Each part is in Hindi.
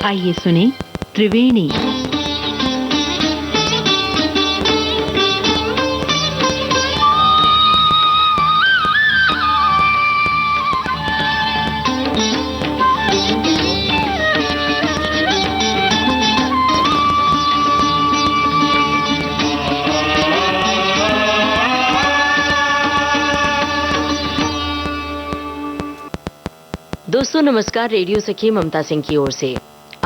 आइए सुने त्रिवेणी। दोस्तों नमस्कार, रेडियो सखी ममता सिंह की ओर से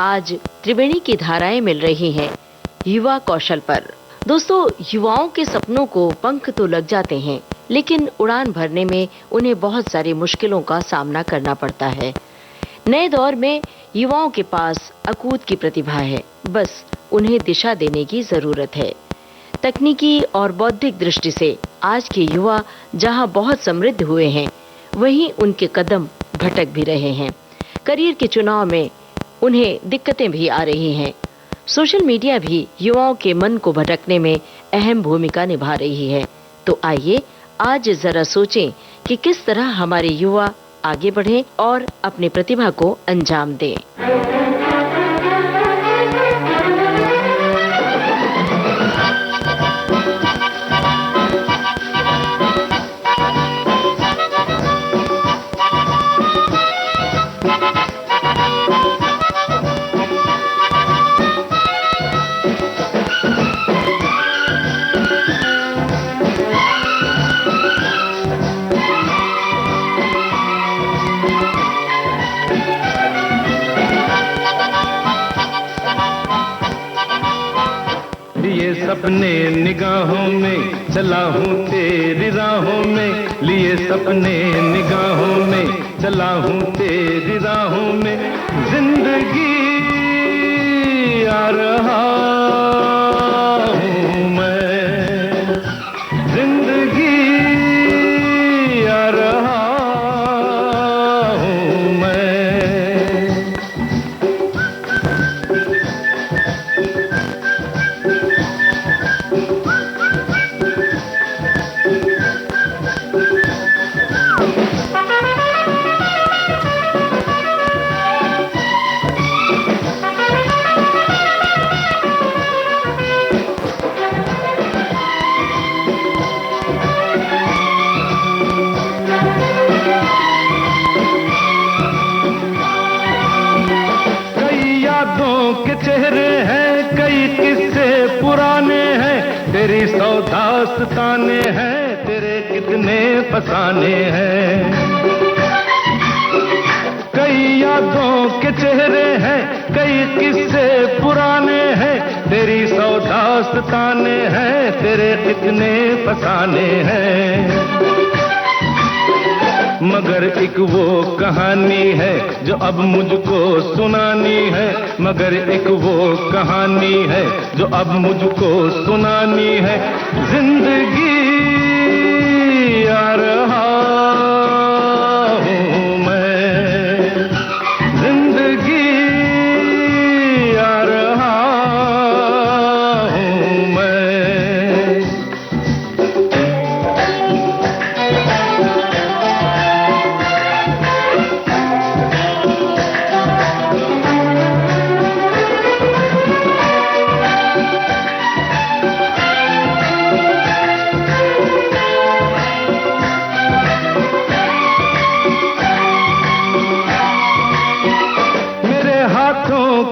आज त्रिवेणी की धाराएं मिल रही हैं युवा कौशल पर। दोस्तों, युवाओं के सपनों को पंख तो लग जाते हैं, लेकिन उड़ान भरने में उन्हें बहुत सारी मुश्किलों का सामना करना पड़ता है। नए दौर में युवाओं के पास अकूत की प्रतिभा है, बस उन्हें दिशा देने की जरूरत है। तकनीकी और बौद्धिक दृष्टि से आज के युवा जहां बहुत समृद्ध हुए हैं, वहीं उनके कदम भटक भी रहे हैं। करियर के चुनाव में उन्हें दिक्कतें भी आ रही हैं। सोशल मीडिया भी युवाओं के मन को भटकने में अहम भूमिका निभा रही है। तो आइए आज जरा सोचें कि किस तरह हमारे युवा आगे बढ़ें और अपनी प्रतिभा को अंजाम दें। सपने निगाहों में चला हूँ तेरी राहों में, लिए सपने निगाहों में चला हूँ तेरी राहों में, जिंदगी आ रहा हूँ मैं, जिंदगी आ रहा हूँ मैं। चेहरे हैं, कई किस्से पुराने हैं, तेरी सौ दास्ताने हैं, तेरे कितने फसाने हैं। कई यादों के चेहरे हैं, कई किस्से पुराने हैं, तेरी सौ दास्ताने हैं, तेरे कितने फसाने हैं। मगर एक वो कहानी है जो अब मुझको सुनानी है, मगर एक वो कहानी है जो अब मुझको सुनानी है, जिंदगी आ रहा हूँ मैं, जिंदगी आ रहा हूँ मैं।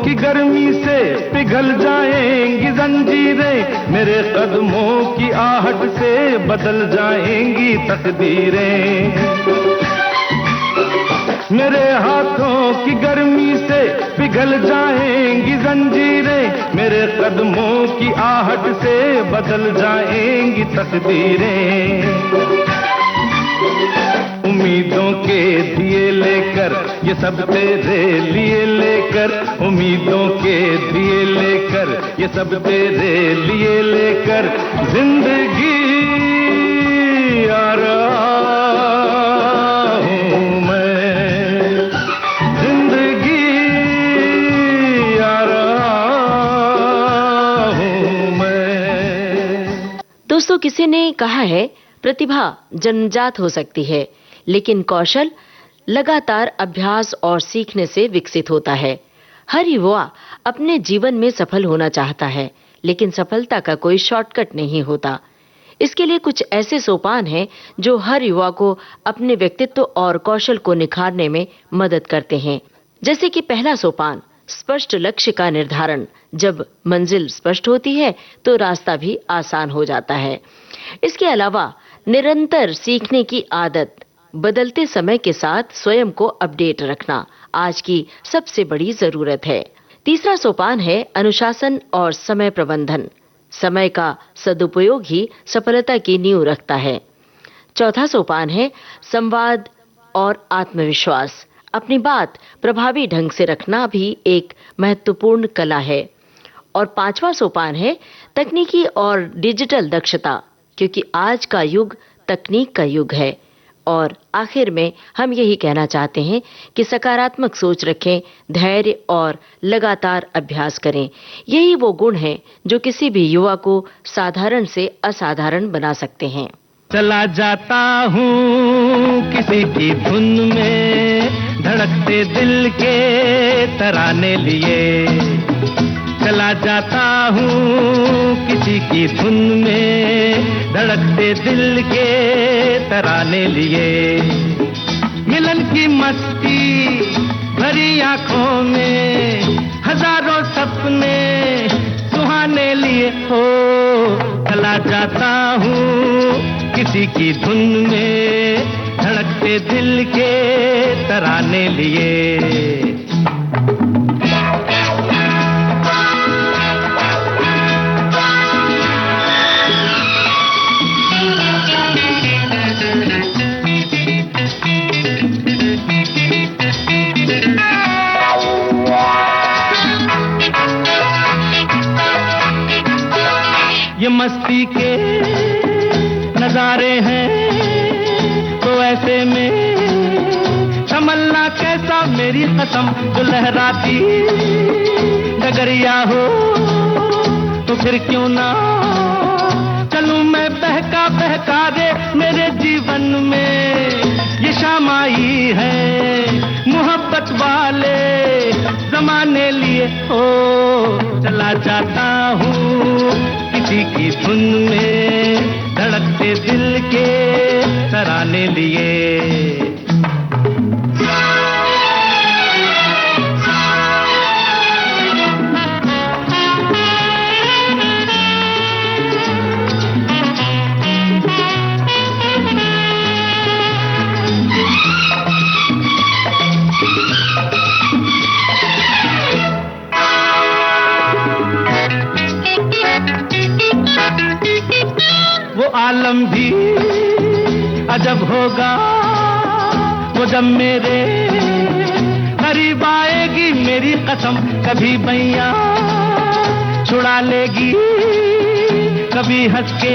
की गर्मी से पिघल जाएंगी जंजीरें, मेरे कदमों की आहट से बदल जाएंगी तकदीरें। मेरे हाथों की गर्मी से पिघल जाएंगी जंजीरें, मेरे कदमों की आहट से बदल जाएंगी तकदीरें। उम्मीदों के दिए लेकर ये सब तेरे लिए लेकर, उम्मीदों के दिए लेकर ये सब तेरे लिए लेकर, जिंदगी आ रहा हूँ मैं, जिंदगी आ रहा हूँ मैं। दोस्तों, किसी ने कहा है प्रतिभा जन्मजात हो सकती है, लेकिन कौशल लगातार अभ्यास और सीखने से विकसित होता है। हर युवा अपने जीवन में सफल होना चाहता है, लेकिन सफलता का कोई शॉर्टकट नहीं होता। इसके लिए कुछ ऐसे सोपान हैं जो हर युवा को अपने व्यक्तित्व और कौशल को निखारने में मदद करते हैं। जैसे कि पहला सोपान, स्पष्ट लक्ष्य का निर्धारण। जब मंजिल स्पष्ट होती है तो रास्ता भी आसान हो जाता है। इसके अलावा निरंतर सीखने की आदत, बदलते समय के साथ स्वयं को अपडेट रखना आज की सबसे बड़ी जरूरत है। तीसरा सोपान है अनुशासन और समय प्रबंधन। समय का सदुपयोग ही सफलता की नींव रखता है। चौथा सोपान है संवाद और आत्मविश्वास। अपनी बात प्रभावी ढंग से रखना भी एक महत्वपूर्ण कला है। और पांचवा सोपान है तकनीकी और डिजिटल दक्षता, क्योंकि आज का युग तकनीक का युग है। और आखिर में हम यही कहना चाहते हैं कि सकारात्मक सोच रखें, धैर्य और लगातार अभ्यास करें। यही वो गुण हैं जो किसी भी युवा को साधारण से असाधारण बना सकते हैं। चला जाता हूँ किसी की धुन में, धड़कते दिल के तराने लिए। चला जाता हूँ किसी की धुन में, धड़कते दिल के तराने लिए। मिलन की मस्ती भरी आंखों में, हजारों सपने सुहाने लिए हो। चला जाता हूँ किसी की धुन में, धड़कते दिल के तराने लिए। ये मस्ती के नजारे हैं तो ऐसे में संभलना कैसा मेरी कसम। जो लहराती डगरिया हो तो फिर क्यों ना चलूं मैं बहका बहका रे। मेरे जीवन में ये शाम आई है मोहब्बत वाले जमाने लिए हो। चला जाता हूँ किसी की धुन में, धड़कते दिल के तराने लिए। वो आलम भी अजब होगा वो जब मेरे करीब आएगी मेरी कसम। कभी बैया छुड़ा लेगी, कभी हंस के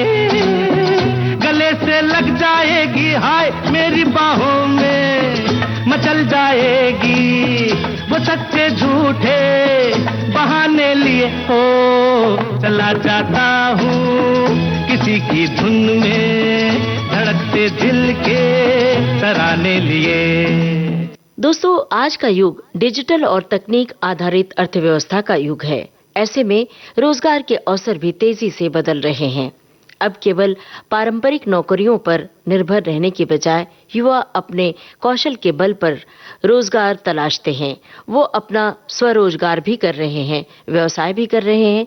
गले से लग जाएगी। हाय मेरी बाहों में मचल जाएगी, वो सच्चे झूठे बहाने लिए हो। चला जाता हूँ किसी की धुन में, धड़कते दिल के तराने लिए। दोस्तों, आज का युग डिजिटल और तकनीक आधारित अर्थव्यवस्था का युग है। ऐसे में रोजगार के अवसर भी तेजी से बदल रहे हैं। अब केवल पारंपरिक नौकरियों पर निर्भर रहने की बजाय युवा अपने कौशल के बल पर रोजगार तलाशते हैं। वो अपना स्वरोजगार भी कर रहे हैं, व्यवसाय भी कर रहे हैं।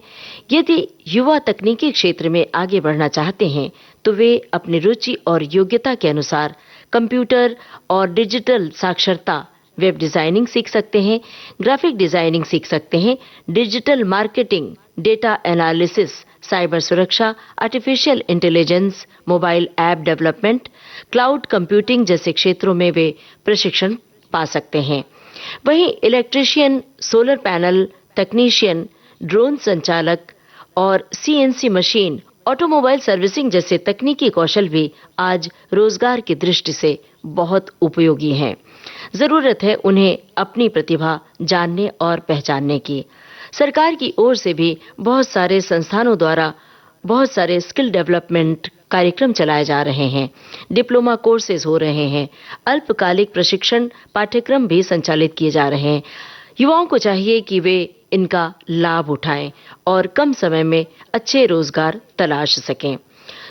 यदि युवा तकनीकी क्षेत्र में आगे बढ़ना चाहते हैं तो वे अपनी रुचि और योग्यता के अनुसार कंप्यूटर और डिजिटल साक्षरता, वेब डिजाइनिंग सीख सकते हैं, ग्राफिक डिजाइनिंग सीख सकते हैं, digital marketing, data analysis, cyber सुरक्षा, artificial intelligence, mobile app development, cloud computing जैसे क्षेत्रों में वे प्रशिक्षण पा सकते हैं। वहीं electrician, solar panel technician, drone संचालक और सीएनसी मशीन, ऑटोमोबाइल सर्विसिंग जैसे तकनीकी कौशल भी आज रोजगार की दृष्टि से बहुत उपयोगी हैं। जरूरत है उन्हें अपनी प्रतिभा जानने और पहचानने की। सरकार की ओर से भी बहुत सारे संस्थानों द्वारा बहुत सारे स्किल डेवलपमेंट कार्यक्रम चलाए जा रहे हैं, डिप्लोमा कोर्सेज हो रहे हैं, अल्पकालिक प्रशिक्षण पाठ्यक्रम भी संचालित किए जा रहे हैं। युवाओं को चाहिए कि वे इनका लाभ उठाएं और कम समय में अच्छे रोजगार तलाश सकें।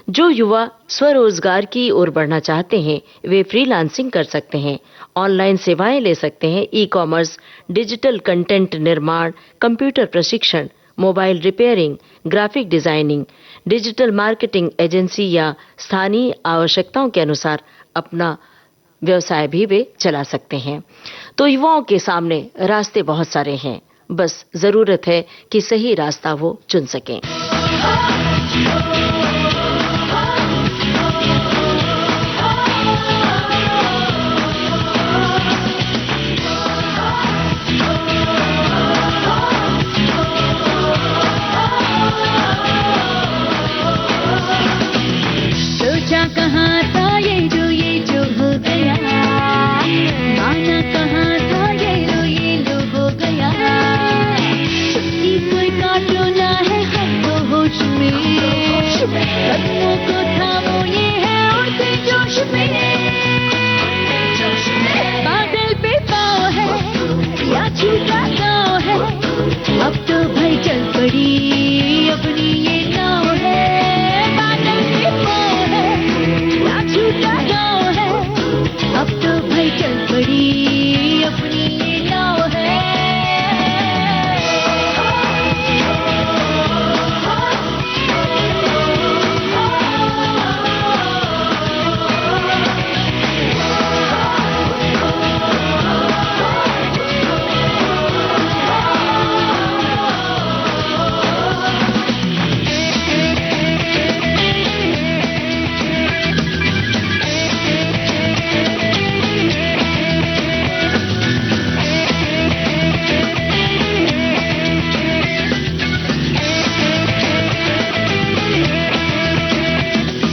जो युवा स्वरोजगार की ओर बढ़ना चाहते हैं, वे फ्रीलांसिंग कर सकते हैं, ऑनलाइन सेवाएं ले सकते हैं, ई-कॉमर्स, डिजिटल कंटेंट निर्माण, कंप्यूटर प्रशिक्षण, mobile repairing, graphic designing, digital marketing agency या स्थानीय आवश्यकताओं के अनुसार अपना व्यवसाय भी वे चला सकते हैं। तो युवाओं के सामने रास्ते बहुत सारे हैं, बस जरूरत है कि सही रास्ता वो चुन सकें। सोचा कहाँ था ये जो हो गया, माना कहाँ था ये लो हो गया। छुट्टी कोई काटो ना है हम तो होश में, कदमों को थामो ये है उड़ते जोश में। बादल पे पाँव है या छूटा गाँव है, अब तो भाई चल पड़ी अपनी ये नाव है। बादल पे पाँव है या छूटा गाँव है, अब तो भाई चल पड़ी अपनी ये नाव है।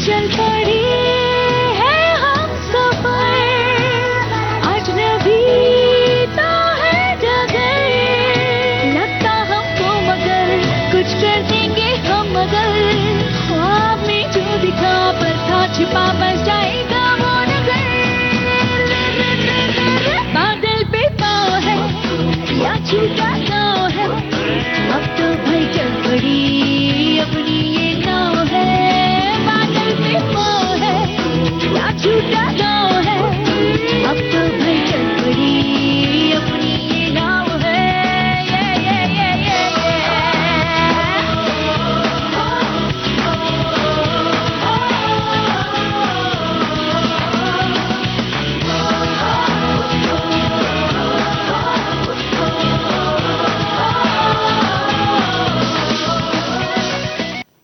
चल पड़ी है हम सफर, अजनबी तो है जगह। लगता हमको मगर कुछ कर देंगे हम, मगर ख्वाब में जो दिखा पर था छिपा बस जाएगा वो नजर। बादल पे पाँव है या छूटा गाँव है, अब तो भाई चल पड़ी अपनी ये नाव है। बादल पे पाँव है या छूटा गाँव है, अब तो भाई चल पड़ी अपनी ये नाव है।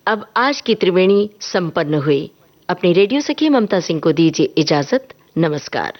अब आज की त्रिवेणी संपन्न हुई। अपनी रेडियो सखी ममता सिंह को दीजिए इजाजत। नमस्कार।